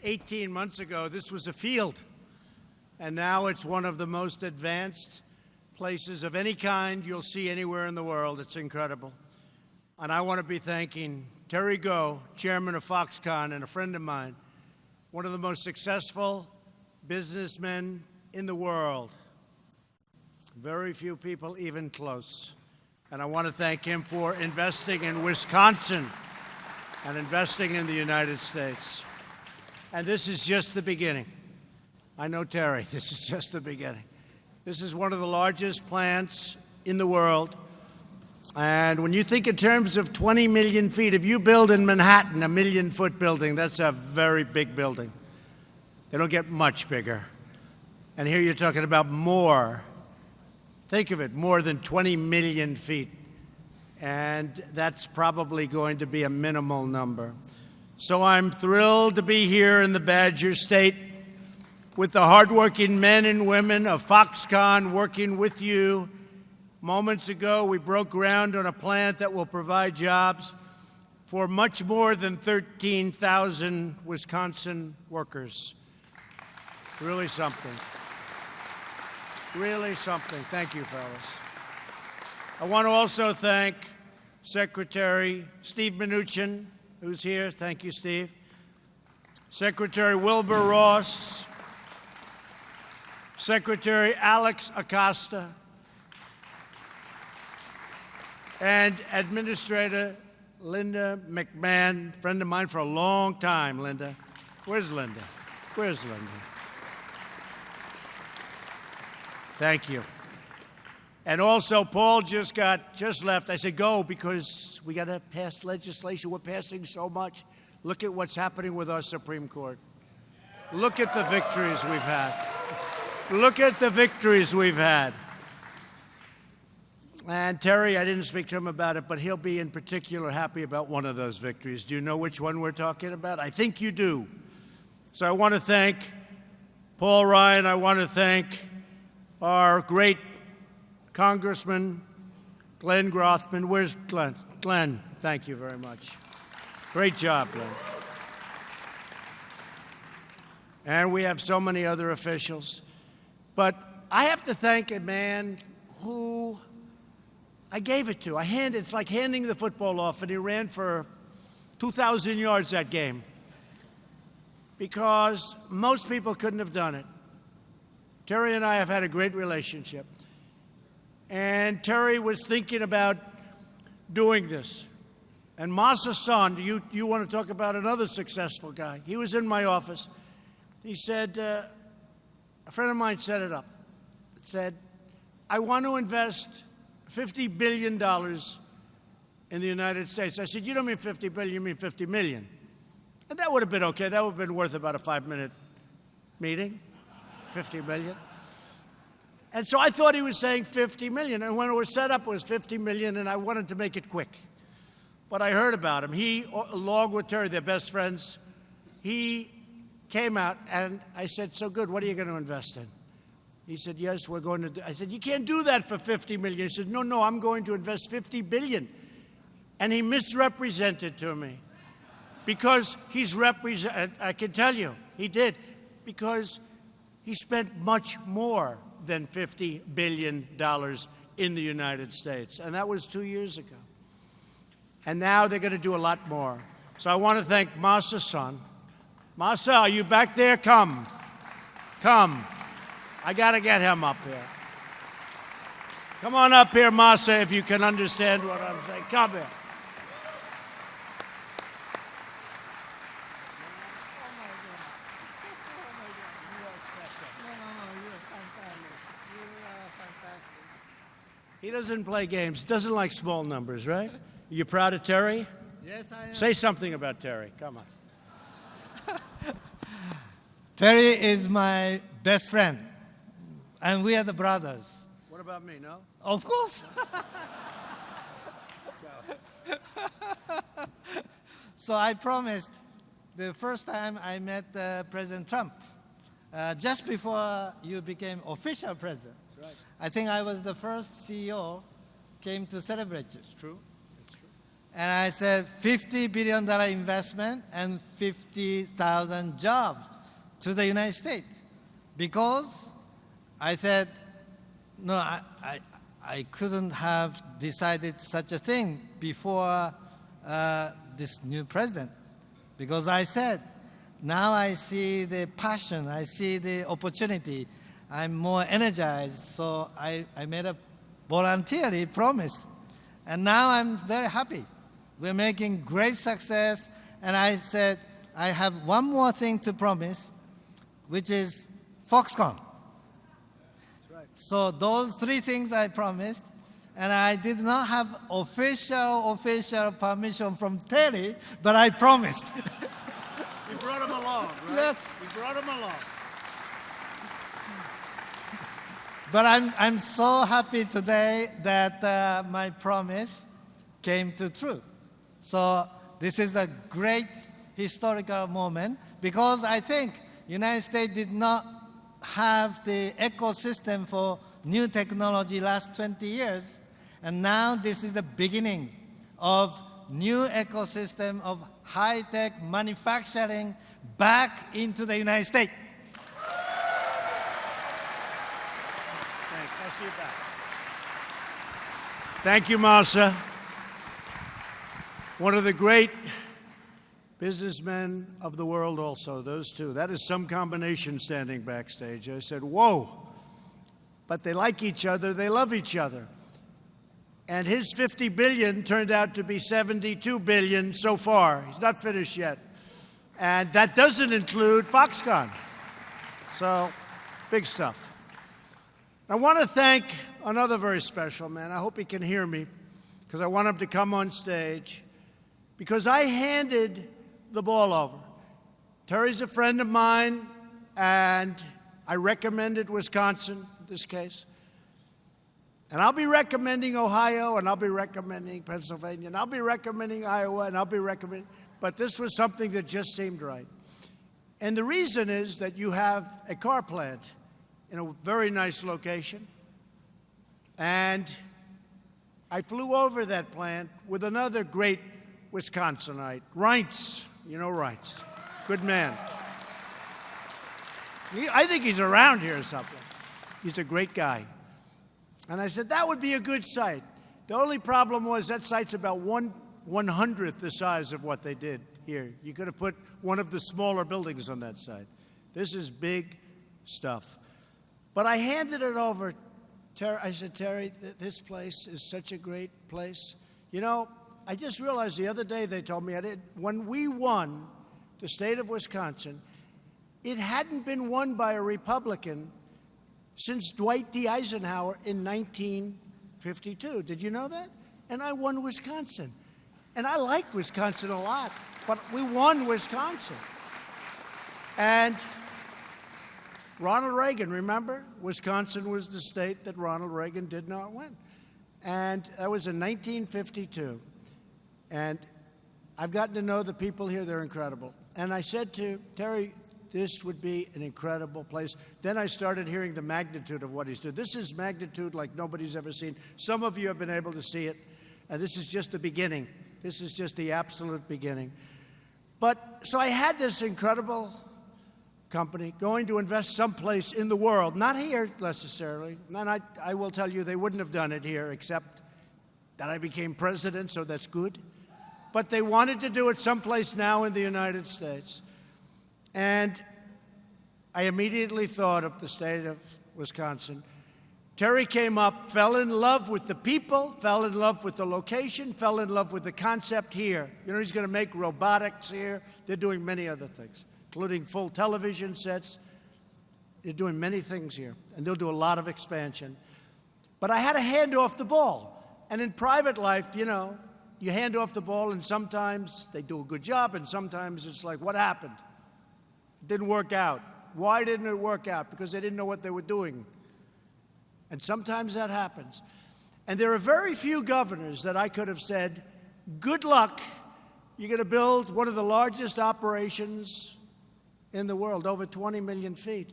18 months ago, this was a field. And now it's one of the most advanced places of any kind you'll see anywhere in the world. It's incredible. And I want to be thanking Terry Goh, chairman of Foxconn and a friend of mine, one of the most successful businessmen in the world. Very few people even close. And I want to thank him for investing in Wisconsin and investing in the United States. And this is just the beginning. I know Terry, this is just the beginning. This is one of the largest plants in the world. And when you think in terms of 20 million feet, if you build in Manhattan a 1 million-foot building, that's a very big building. They don't get much bigger. And here you're talking about more. Think of it, more than 20 million feet. And that's probably going to be a minimal number. So I'm thrilled to be here in the Badger State with the hardworking men and women of Foxconn working with you. Moments ago, we broke ground on a plant that will provide jobs for much more than 13,000 Wisconsin workers. Really something. Really something. Thank you, fellas. I want to also thank Secretary Steve Mnuchin, who's here. Thank you, Steve. Secretary Wilbur Ross. Secretary Alex Acosta. And Administrator Linda McMahon, friend of mine for a long time, Linda. Where's Linda? Where's Linda? Thank you. And also, Paul just left. I said, go, because we got to pass legislation. We're passing so much. Look at what's happening with our Supreme Court. Look at the victories we've had. Look at the victories we've had. And Terry, I didn't speak to him about it, but he'll be in particular happy about one of those victories. Do you know which one we're talking about? I think you do. So I want to thank Paul Ryan. I want to thank our great Congressman, Glenn Grothman. Where's Glenn? Glenn, thank you very much. Great job, Glenn. And we have so many other officials. But I have to thank a man who I gave it to. It's like handing the football off, and he ran for 2,000 yards that game. Because most people couldn't have done it. Terry and I have had a great relationship. And Terry was thinking about doing this. And Masayoshi Son, you want to talk about another successful guy. He was in my office. He said, a friend of mine set it up. It said, I want to invest $50 billion in the United States. I said, you don't mean 50 billion, you mean 50 million. And that would have been okay. That would have been worth about a 5-minute meeting, 50 million. And so I thought he was saying 50 million. And when it was set up, it was 50 million, and I wanted to make it quick. But I heard about him. He, along with Terry, they're best friends, he came out, and I said, so good, what are you going to invest in? He said, yes, we're going to do. I said, you can't do that for 50 million. He said, no, I'm going to invest 50 billion. And he misrepresented to me. Because I can tell you, he did. Because he spent much more than $50 billion in the United States. And that was 2 years ago. And now they're going to do a lot more. So I want to thank Masayoshi Son. Masa, are you back there? Come. I got to get him up here. Come on up here, Masa, if you can understand what I'm saying. Come here. He doesn't play games, doesn't like small numbers, right? Are you proud of Terry? Yes, I am. Say something about Terry. Come on. Terry is my best friend, and we are the brothers. What about me, no? Of course. So I promised the first time I met President Trump, just before you became official president. That's right. I think I was the first CEO came to celebrate you. It's true. It's true. And I said $50 billion investment and 50,000 jobs to the United States. Because I said, no, I couldn't have decided such a thing before this new president. Because I said, now I see the passion, I see the opportunity, I'm more energized, so I made a voluntary promise. And now I'm very happy. We're making great success, and I said, I have one more thing to promise, which is Foxconn. That's right. So those three things I promised, and I did not have official permission from Terry, but I promised. You brought him along, right? Yes. You brought him along. But I'm so happy today that my promise came to true. So this is a great historical moment because I think United States did not have the ecosystem for new technology last 20 years. And now this is the beginning of new ecosystem of high-tech manufacturing back into the United States. Thanks. I'll see you back. Thank you, Masa. One of the great businessmen of the world also, those two. That is some combination standing backstage. I said, whoa. But they like each other. They love each other. And his 50 billion turned out to be 72 billion so far. He's not finished yet. And that doesn't include Foxconn. So, big stuff. I want to thank another very special man. I hope he can hear me because I want him to come on stage because I handed the ball over. Terry's a friend of mine, and I recommended Wisconsin in this case. And I'll be recommending Ohio, and I'll be recommending Pennsylvania, and I'll be recommending Iowa, and I'll be recommending, but this was something that just seemed right. And the reason is that you have a car plant in a very nice location. And I flew over that plant with another great Wisconsinite, Reince. You know Reince. Good man. I think he's around here or something. He's a great guy. And I said, that would be a good site. The only problem was that site's about 1/100th the size of what they did here. You could have put one of the smaller buildings on that site. This is big stuff. But I handed it over. I said, Terry, this place is such a great place. You know, I just realized the other day they told me when we won the state of Wisconsin, it hadn't been won by a Republican since Dwight D. Eisenhower in 1952. Did you know that? And I won Wisconsin. And I like Wisconsin a lot, but we won Wisconsin. And Ronald Reagan, remember? Wisconsin was the state that Ronald Reagan did not win. And that was in 1952. And I've gotten to know the people here. They're incredible. And I said to Terry, this would be an incredible place. Then I started hearing the magnitude of what he's doing. This is magnitude like nobody's ever seen. Some of you have been able to see it. And this is just the beginning. This is just the absolute beginning. But so I had this incredible company going to invest someplace in the world, not here necessarily. And I will tell you, they wouldn't have done it here except that I became president, so that's good. But they wanted to do it someplace now in the United States. And I immediately thought of the state of Wisconsin. Terry came up, fell in love with the people, fell in love with the location, fell in love with the concept here. You know, he's going to make robotics here. They're doing many other things, including full television sets. They're doing many things here, and they'll do a lot of expansion. But I had to hand off the ball. And in private life, you know, you hand off the ball, and sometimes they do a good job, and sometimes it's like, what happened? It didn't work out. Why didn't it work out? Because they didn't know what they were doing. And sometimes that happens. And there are very few governors that I could have said, good luck. You're going to build one of the largest operations in the world, over 20 million feet.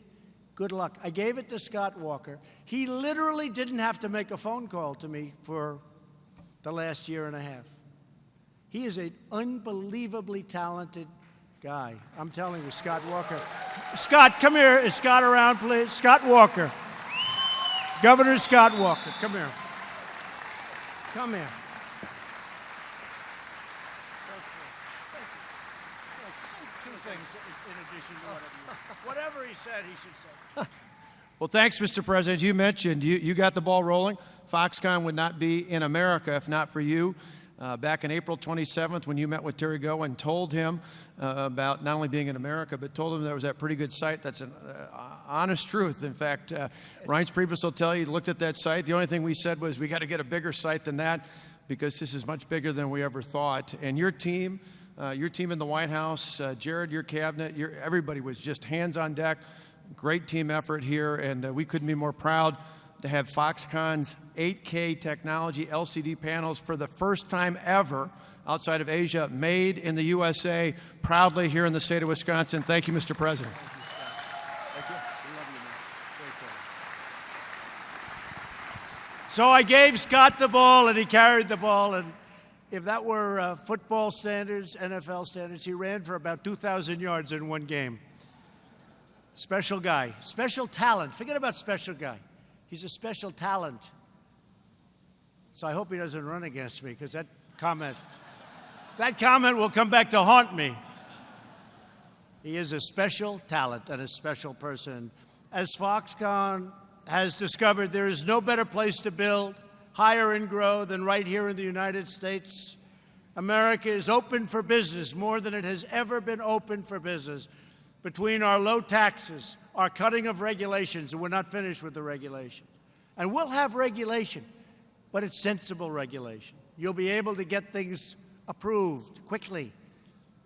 Good luck. I gave it to Scott Walker. He literally didn't have to make a phone call to me for the last year and a half. He is an unbelievably talented guy. I'm telling you, Scott Walker. Scott, come here. Is Scott around, please? Scott Walker. Governor Scott Walker, come here. Come here. Two things in addition to whatever he said, he should say. Well, thanks, Mr. President. You mentioned you got the ball rolling. Foxconn would not be in America if not for you. Back on April 27th, when you met with Terry Goh and told him about not only being in America, but told him there was that pretty good site. That's an honest truth. In fact, Reince Priebus will tell you, he looked at that site. The only thing we said was we got to get a bigger site than that because this is much bigger than we ever thought. And your team in the White House, Jared, your cabinet, everybody was just hands on deck. Great team effort here, and we couldn't be more proud to have Foxconn's 8K technology LCD panels for the first time ever outside of Asia, made in the USA, proudly here in the state of Wisconsin. Thank you, Mr. President. Thank you, Scott. We love you, man. Great call. So I gave Scott the ball, and he carried the ball, and if that were football standards, NFL standards, he ran for about 2,000 yards in one game. Special guy, special talent. Forget about special guy. He's a special talent. So I hope he doesn't run against me, because that comment will come back to haunt me. He is a special talent and a special person. As Foxconn has discovered, there is no better place to build, hire, and grow than right here in the United States. America is open for business more than it has ever been open for business. Between our low taxes, our cutting of regulations, and we're not finished with the regulation. And we'll have regulation, but it's sensible regulation. You'll be able to get things approved quickly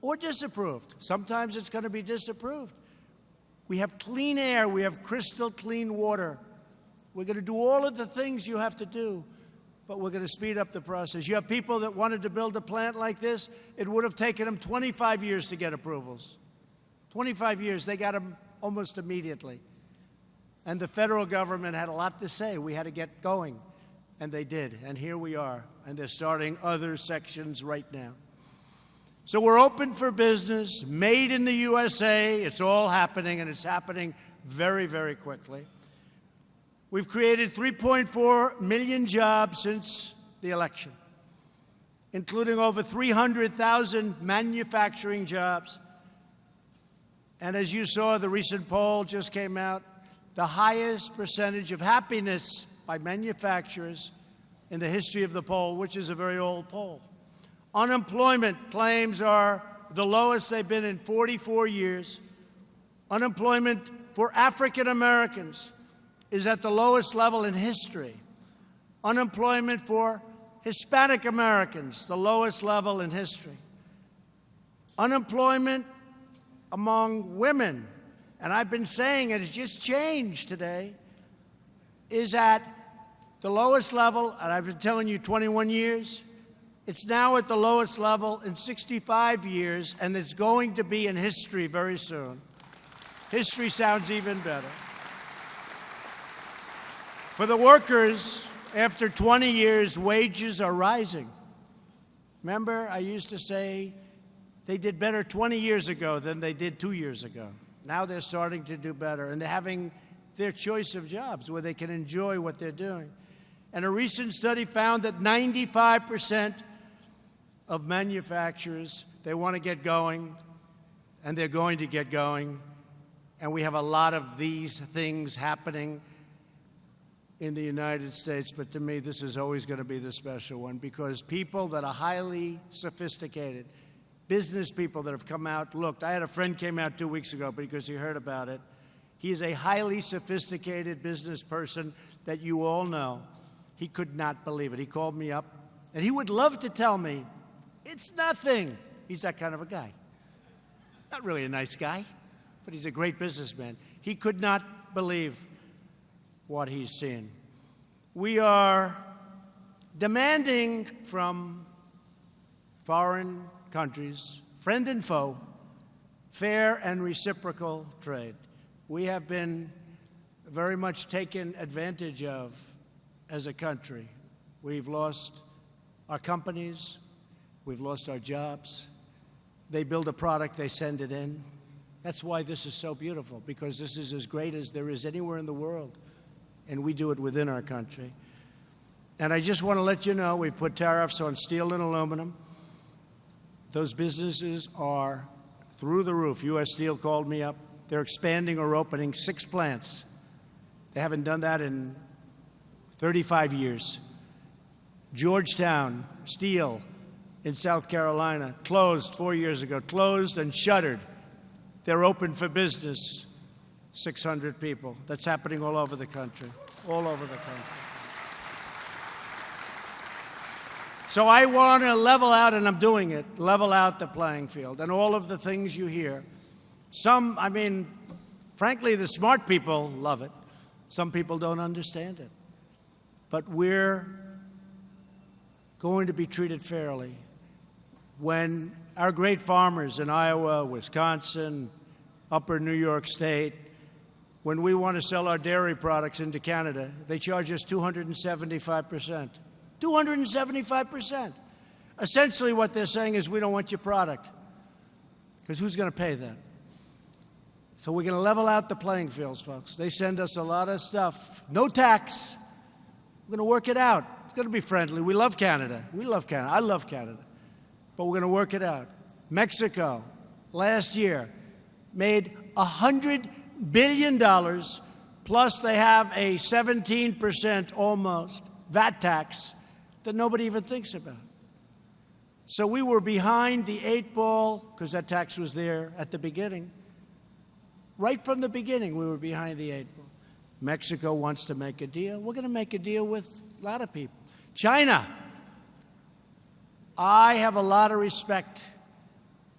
or disapproved. Sometimes it's going to be disapproved. We have clean air. We have crystal clean water. We're going to do all of the things you have to do, but we're going to speed up the process. You have people that wanted to build a plant like this. It would have taken them 25 years to get approvals. 25 years, they got them almost immediately. And the federal government had a lot to say. We had to get going, and they did. And here we are, and they're starting other sections right now. So we're open for business, made in the USA. It's all happening, and it's happening very, very quickly. We've created 3.4 million jobs since the election, including over 300,000 manufacturing jobs. And as you saw, the recent poll just came out, the highest percentage of happiness by manufacturers in the history of the poll, which is a very old poll. Unemployment claims are the lowest they've been in 44 years. Unemployment for African Americans is at the lowest level in history. Unemployment for Hispanic Americans, the lowest level in history. Unemployment among women, and I've been saying it, it's just changed today, is at the lowest level, and I've been telling you 21 years. It's now at the lowest level in 65 years, and it's going to be in history very soon. History sounds even better. For the workers, after 20 years, wages are rising. Remember, I used to say they did better 20 years ago than they did 2 years ago. Now they're starting to do better, and they're having their choice of jobs where they can enjoy what they're doing. And a recent study found that 95% of manufacturers, they want to get going, and they're going to get going. And we have a lot of these things happening in the United States, but to me, this is always going to be the special one, because people that are highly sophisticated, business people that have come out, looked. I had a friend came out 2 weeks ago because he heard about it. He is a highly sophisticated business person that you all know. He could not believe it. He called me up, and he would love to tell me, it's nothing. He's that kind of a guy. Not really a nice guy, but he's a great businessman. He could not believe what he's seen. We are demanding from foreign countries, friend and foe, fair and reciprocal trade. We have been very much taken advantage of as a country. We've lost our companies. We've lost our jobs. They build a product, they send it in. That's why this is so beautiful, because this is as great as there is anywhere in the world, and we do it within our country. And I just want to let you know, we've put tariffs on steel and aluminum. Those businesses are through the roof. U.S. Steel called me up. They're expanding or opening 6 plants. They haven't done that in 35 years. Georgetown Steel in South Carolina closed 4 years ago, closed and shuttered. They're open for business, 600 people. That's happening all over the country, all over the country. So I want to level out, and I'm doing it, level out the playing field. And all of the things you hear, frankly, the smart people love it. Some people don't understand it. But we're going to be treated fairly. When our great farmers in Iowa, Wisconsin, upper New York State, when we want to sell our dairy products into Canada, they charge us 275%. 275%. Essentially what they're saying is, we don't want your product. Because who's going to pay that? So we're going to level out the playing fields, folks. They send us a lot of stuff. No tax. We're going to work it out. It's going to be friendly. We love Canada. We love Canada. I love Canada. But we're going to work it out. Mexico, last year, made $100 billion, plus they have a 17% almost VAT tax that nobody even thinks about. So we were behind the 8 ball, because that tax was there at the beginning. Right from the beginning, we were behind the 8 ball. Mexico wants to make a deal. We're going to make a deal with a lot of people. China. I have a lot of respect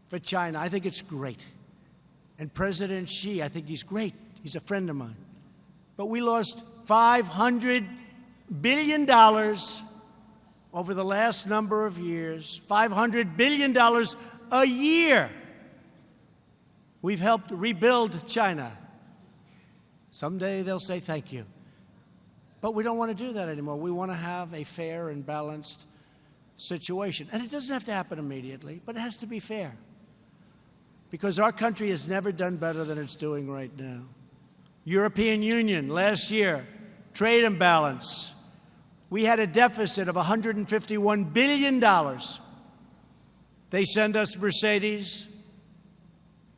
for China. I think it's great. And President Xi, I think he's great. He's a friend of mine. But we lost $500 billion over the last number of years. $500 billion a year. We've helped rebuild China. Someday they'll say thank you. But we don't want to do that anymore. We want to have a fair and balanced situation. And it doesn't have to happen immediately, but it has to be fair. Because our country has never done better than it's doing right now. European Union, last year, trade imbalance. We had a deficit of $151 billion. They send us Mercedes.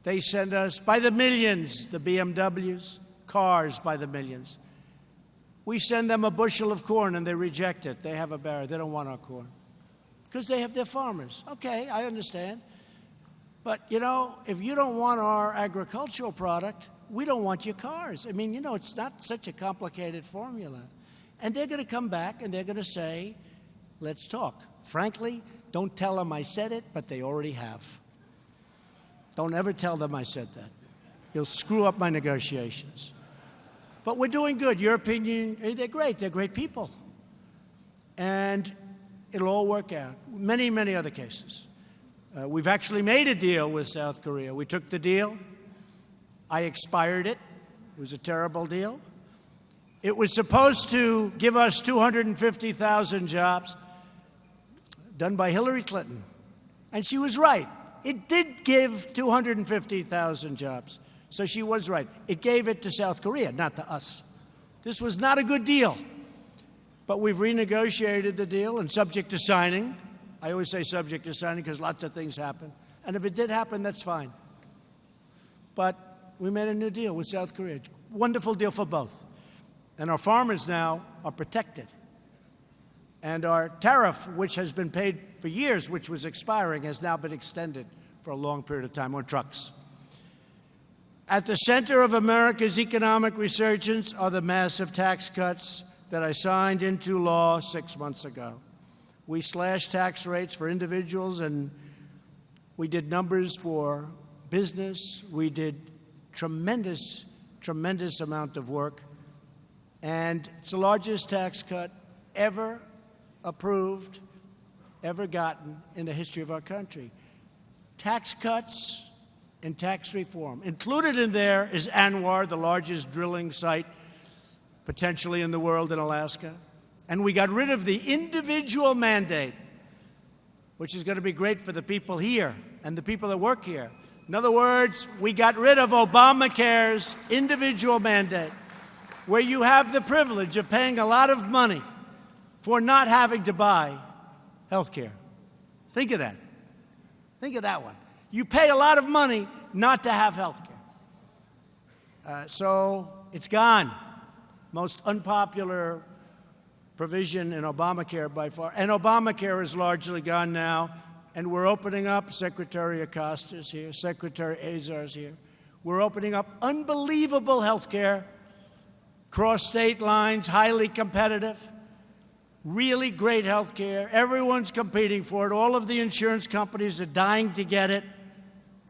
They send us, by the millions, the BMWs, cars by the millions. We send them a bushel of corn and they reject it. They have a barrier. They don't want our corn. Because they have their farmers. Okay, I understand. But, if you don't want our agricultural product, we don't want your cars. It's not such a complicated formula. And they're going to come back and they're going to say, let's talk. Frankly, don't tell them I said it, but they already have. Don't ever tell them I said that. You'll screw up my negotiations. But we're doing good. European Union, they're great. They're great people. And it'll all work out. Many, many other cases. We've actually made a deal with South Korea. We took the deal. I expired it. It was a terrible deal. It was supposed to give us 250,000 jobs, done by Hillary Clinton. And she was right. It did give 250,000 jobs. So she was right. It gave it to South Korea, not to us. This was not a good deal. But we've renegotiated the deal, and subject to signing. I always say subject to signing because lots of things happen. And if it did happen, that's fine. But we made a new deal with South Korea. Wonderful deal for both. And our farmers now are protected. And our tariff, which has been paid for years, which was expiring, has now been extended for a long period of time on trucks. At the center of America's economic resurgence are the massive tax cuts that I signed into law 6 months ago. We slashed tax rates for individuals, and we did numbers for business. We did tremendous amount of work. And it's the largest tax cut ever approved, ever gotten in the history of our country. Tax cuts and tax reform. Included in there is Anwar, the largest drilling site potentially in the world in Alaska. And we got rid of the individual mandate which is going to be great for the people here and the people that work here. In other words, we got rid of Obamacare's individual mandate, where you have the privilege of paying a lot of money for not having to buy health care. Think of that. Think of that one. You pay a lot of money not to have health care. So it's gone. Most unpopular provision in Obamacare by far. And Obamacare is largely gone now. And we're opening up, Secretary Acosta's here, Secretary Azar's here. We're opening up unbelievable health care, cross state lines, highly competitive, really great health care. Everyone's competing for it. All of the insurance companies are dying to get it.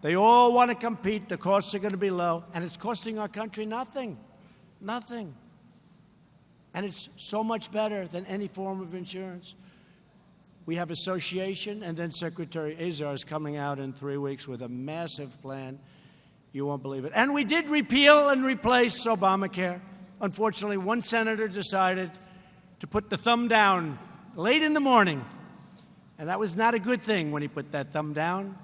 They all want to compete. The costs are going to be low. And it's costing our country nothing. Nothing. And it's so much better than any form of insurance. We have association, and then Secretary Azar is coming out in 3 weeks with a massive plan. You won't believe it. And we did repeal and replace Obamacare. Unfortunately, one senator decided to put the thumb down late in the morning. And that was not a good thing when he put that thumb down.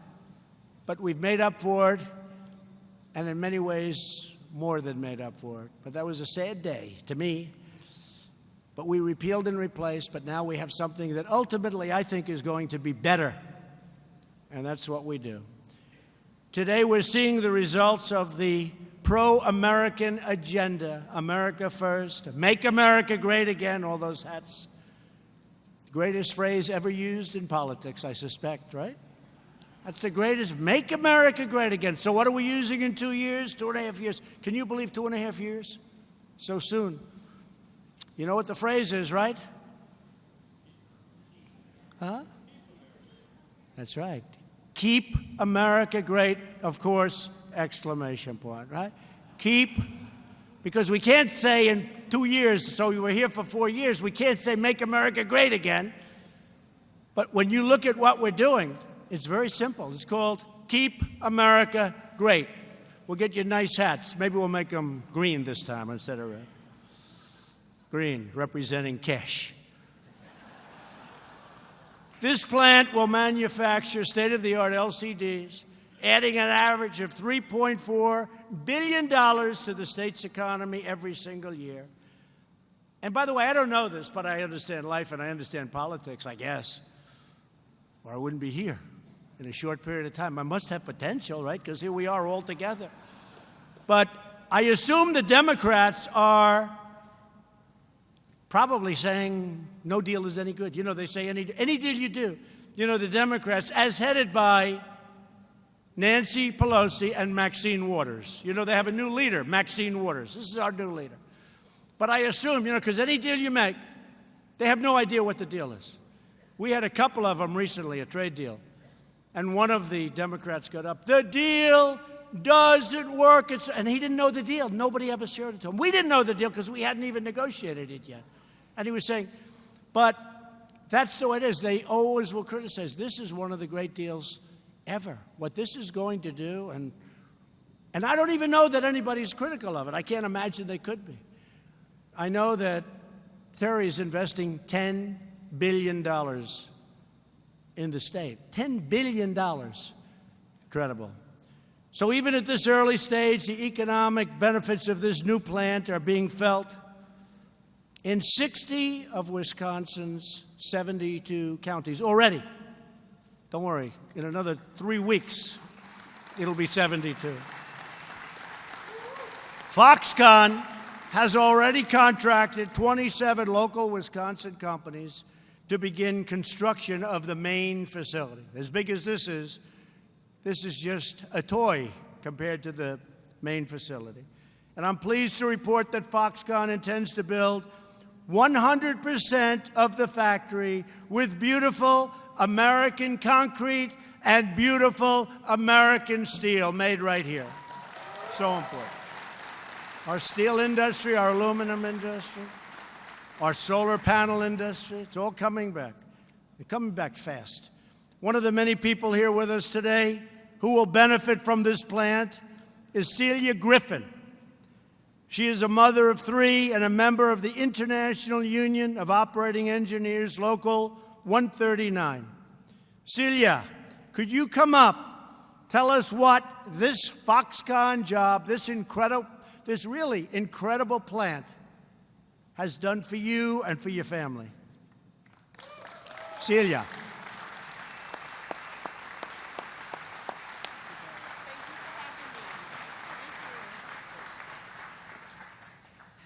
But we've made up for it, and in many ways, more than made up for it. But that was a sad day to me. But we repealed and replaced, but now we have something that ultimately I think is going to be better. And that's what we do. Today we're seeing the results of the pro-American agenda. America first, make America great again, all those hats. Greatest phrase ever used in politics, I suspect, right? That's the greatest, make America great again. So what are we using in 2 years, 2.5 years? Can you believe 2.5 years? So soon. You know what the phrase is, right? Huh? That's right. Keep America great, of course, exclamation point, right? Keep, because we can't say in 2 years, so we were here for 4 years, we can't say make America great again. But when you look at what we're doing, it's very simple. It's called Keep America Great. We'll get you nice hats. Maybe we'll make them green this time instead of red. Green, representing cash. This plant will manufacture state-of-the-art LCDs, adding an average of $3.4 billion to the state's economy every single year. And by the way, I don't know this, but I understand life and I understand politics, I guess, or I wouldn't be here in a short period of time. I must have potential, right? Because here we are all together. But I assume the Democrats are probably saying no deal is any good. You know, they say any deal you do. You know, the Democrats, as headed by Nancy Pelosi and Maxine Waters. You know, they have a new leader, Maxine Waters. This is our new leader. But I assume, you know, because any deal you make, they have no idea what the deal is. We had a couple of them recently, a trade deal. And one of the Democrats got up, the deal doesn't work. And he didn't know the deal. Nobody ever shared it to him. We didn't know the deal because we hadn't even negotiated it yet. And he was saying, but that's the way it is. They always will criticize. This is one of the great deals ever. What this is going to do, and I don't even know that anybody's critical of it. I can't imagine they could be. I know that Terry is investing $10 billion in the state. $10 billion. Incredible. So even at this early stage, the economic benefits of this new plant are being felt in 60 of Wisconsin's 72 counties already. Don't worry, in another 3 weeks, it'll be 72. Foxconn has already contracted 27 local Wisconsin companies to begin construction of the main facility. As big as this is just a toy compared to the main facility. And I'm pleased to report that Foxconn intends to build 100% of the factory with beautiful American concrete and beautiful American steel made right here. So important. Our steel industry, our aluminum industry, our solar panel industry, it's all coming back. They're coming back fast. One of the many people here with us today who will benefit from this plant is Celia Griffin. She is a mother of 3 and a member of the International Union of Operating Engineers, Local 139. Celia, could you come up? Tell us what this Foxconn job, this really incredible plant has done for you and for your family. Celia.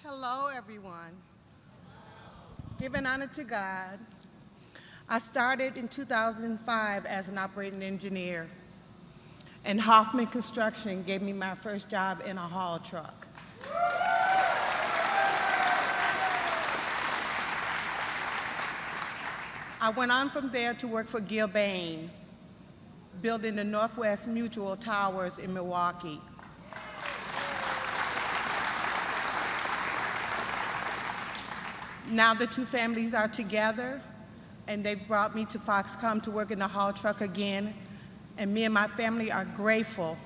Hello, everyone. Giving honor to God, I started in 2005 as an operating engineer, and Hoffman Construction gave me my first job in a haul truck. I went on from there to work for Gilbane, building the Northwest Mutual Towers in Milwaukee. Now the two families are together, and they've brought me to Foxconn to work in the haul truck again, and me and my family are grateful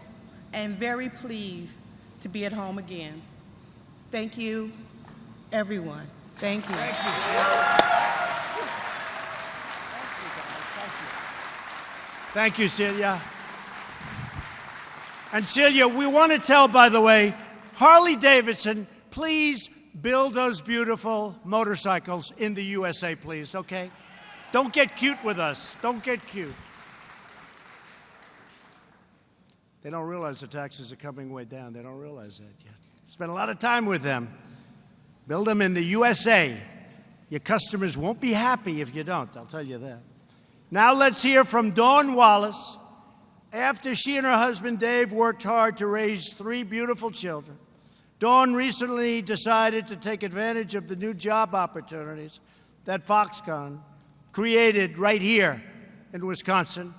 and very pleased to be at home again. Thank you, everyone. Thank you. Thank you, Celia. Thank you, Celia. And Celia, we want to tell, by the way, Harley-Davidson, please build those beautiful motorcycles in the USA, please, okay? Don't get cute with us. Don't get cute. They don't realize the taxes are coming way down. They don't realize that yet. Spend a lot of time with them. Build them in the USA. Your customers won't be happy if you don't, I'll tell you that. Now let's hear from Dawn Wallace. After she and her husband Dave worked hard to raise 3 beautiful children, Dawn recently decided to take advantage of the new job opportunities that Foxconn created right here in Wisconsin.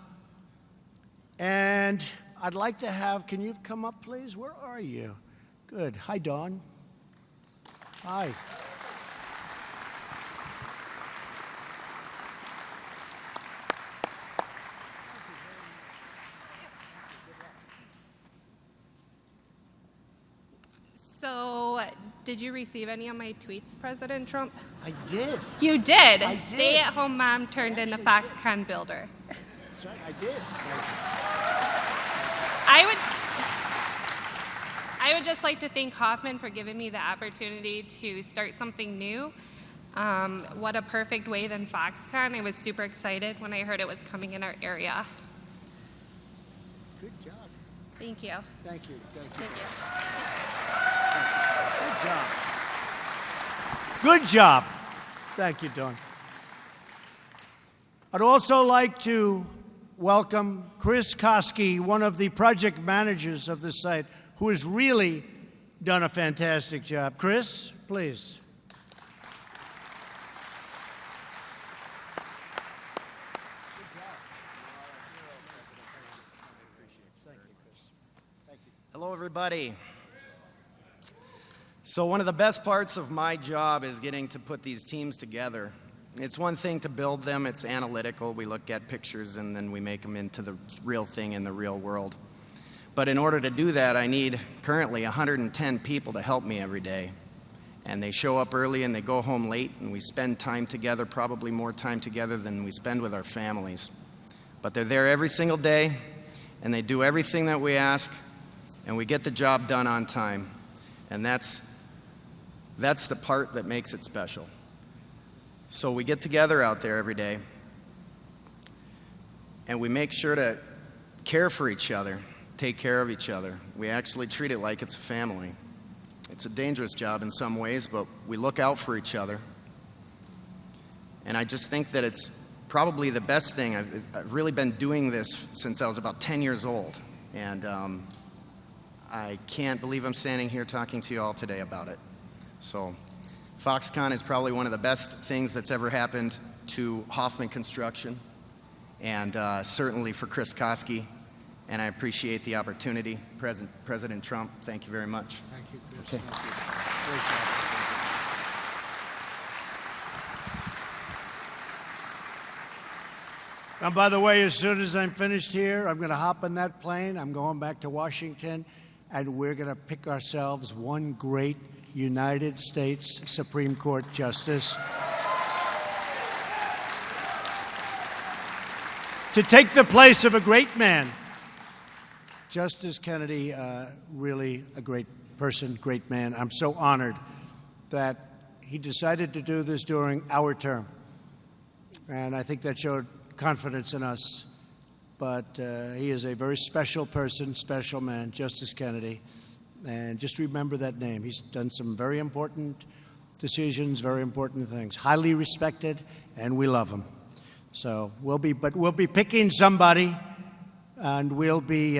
And I'd like to have, can you come up, please? Where are you? Good. Hi, Dawn. Hi. So, did you receive any of my tweets, President Trump? I did. You did. I did. Stay-at-home mom turned into Foxconn builder. That's right, I did. I would just like to thank Hoffman for giving me the opportunity to start something new. What a perfect way than Foxconn. I was super excited when I heard it was coming in our area. Good job. Thank you. Thank you. Thank you. Thank you. Good job. Good job. Thank you, Dawn. I'd also like to welcome Chris Koski, one of the project managers of this site, who has really done a fantastic job. Chris, please. Hello, everybody. So one of the best parts of my job is getting to put these teams together. It's one thing to build them. It's analytical. We look at pictures and then we make them into the real thing in the real world. But in order to do that, I need currently 110 people to help me every day. And they show up early and they go home late, and we spend time together, probably more time together than we spend with our families. But they're there every single day, and they do everything that we ask, and we get the job done on time. And that's the part that makes it special. So we get together out there every day, and we make sure to care for each other, take care of each other. We actually treat it like it's a family. It's a dangerous job in some ways, but we look out for each other. And I just think that it's probably the best thing. I've really been doing this since I was about 10 years old. And I can't believe I'm standing here talking to you all today about it. So Foxconn is probably one of the best things that's ever happened to Hoffman Construction, and certainly for Chris Koski. And I appreciate the opportunity. President Trump, thank you very much. Thank you, Chris. Okay. Thank you. Great job. And by the way, as soon as I'm finished here, I'm going to hop on that plane. I'm going back to Washington, and we're going to pick ourselves one great United States Supreme Court justice. to take the place of a great man. Justice Kennedy, really a great person, great man. I'm so honored that he decided to do this during our term. And I think that showed confidence in us. But he is a very special person, special man, Justice Kennedy. And just remember that name. He's done some very important decisions, very important things. Highly respected, and we love him. So we'll be picking somebody, and we'll be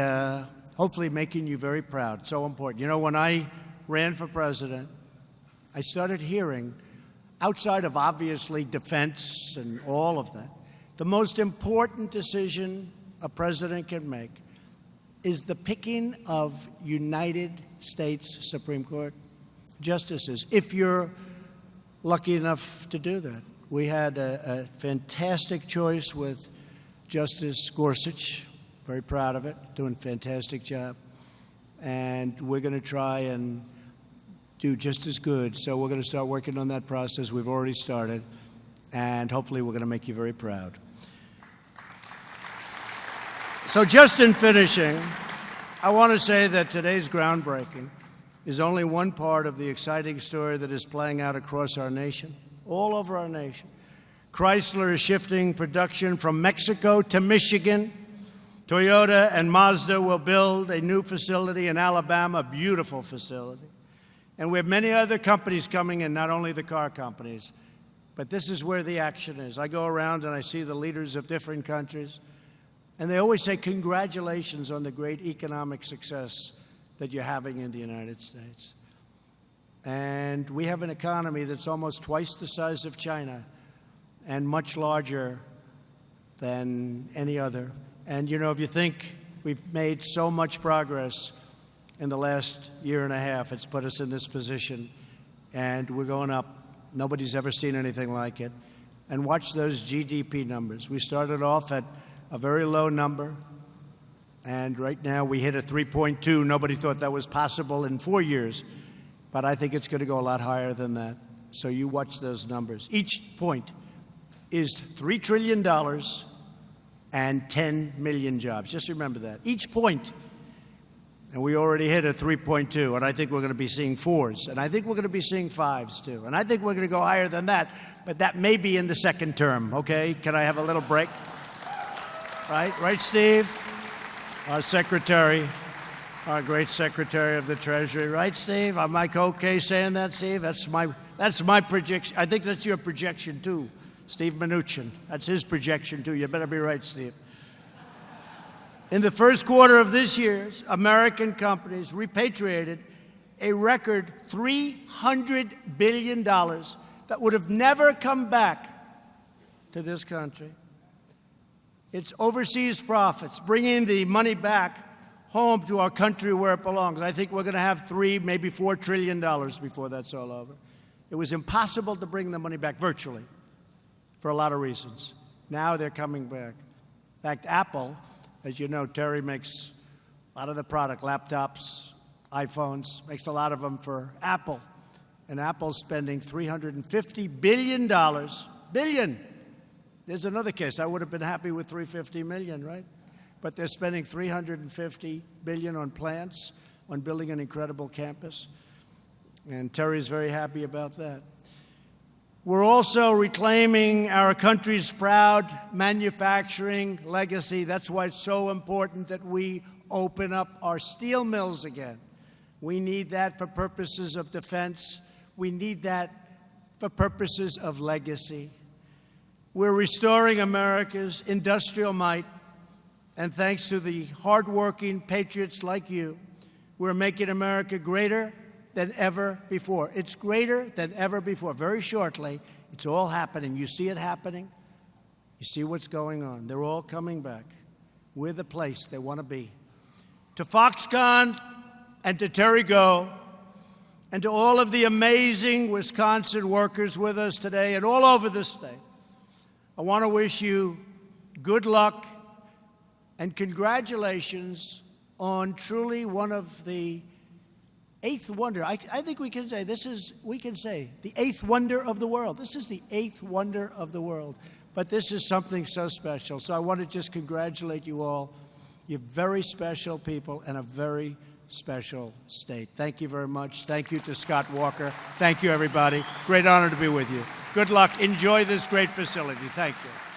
hopefully making you very proud. So important. You know, when I ran for president, I started hearing, outside of obviously defense and all of that, the most important decision a president can make is the picking of United States Supreme Court justices, if you're lucky enough to do that. We had a fantastic choice with Justice Gorsuch, very proud of it, doing a fantastic job. And we're going to try and do just as good. So we're going to start working on that process. We've already started. And hopefully we're going to make you very proud. So just in finishing, I want to say that today's groundbreaking is only one part of the exciting story that is playing out across our nation, all over our nation. Chrysler is shifting production from Mexico to Michigan. Toyota and Mazda will build a new facility in Alabama, a beautiful facility. And we have many other companies coming in, not only the car companies, but this is where the action is. I go around and I see the leaders of different countries, and they always say, congratulations on the great economic success that you're having in the United States. And we have an economy that's almost twice the size of China and much larger than any other. And, you know, if you think we've made so much progress in the last year and a half, it's put us in this position, and we're going up. Nobody's ever seen anything like it. And watch those GDP numbers. We started off at a very low number, and right now we hit a 3.2. Nobody thought that was possible in 4 years, but I think it's going to go a lot higher than that. So you watch those numbers. Each point is $3 trillion and 10 million jobs. Just remember that. Each point. And we already hit a 3.2, and I think we're going to be seeing 4s, and I think we're going to be seeing 5s too, and I think we're going to go higher than that, but that may be in the second term, okay? Can I have a little break? Right, Steve? Our secretary, our great Secretary of the Treasury. Right, Steve? Am I okay saying that, Steve? That's my projection. I think that's your projection, too, Steve Mnuchin. That's his projection, too. You better be right, Steve. In the first quarter of this year, American companies repatriated a record $300 billion that would have never come back to this country. It's overseas profits, bringing the money back home to our country where it belongs. I think we're going to have $3, maybe $4 trillion before that's all over. It was impossible to bring the money back virtually for a lot of reasons. Now they're coming back. In fact, Apple, as you know, Terry makes a lot of the product, laptops, iPhones, makes a lot of them for Apple. And Apple's spending $350 billion. Billion. There's another case. I would have been happy with $350 million, right? But they're spending $350 billion on plants, on building an incredible campus. And Terry's very happy about that. We're also reclaiming our country's proud manufacturing legacy. That's why it's so important that we open up our steel mills again. We need that for purposes of defense. We need that for purposes of legacy. We're restoring America's industrial might, and thanks to the hardworking patriots like you, we're making America greater than ever before. It's greater than ever before. Very shortly, it's all happening. You see it happening. You see what's going on. They're all coming back. We're the place they want to be. To Foxconn and to Terry Go, and to all of the amazing Wisconsin workers with us today and all over the state, I want to wish you good luck and congratulations on truly one of the eighth wonder. I think we can say the eighth wonder of the world. This is the eighth wonder of the world. But this is something so special. So I want to just congratulate you all. You're very special people and a very special state. Thank you very much. Thank you to Scott Walker. Thank you, everybody. Great honor to be with you. Good luck. Enjoy this great facility. Thank you.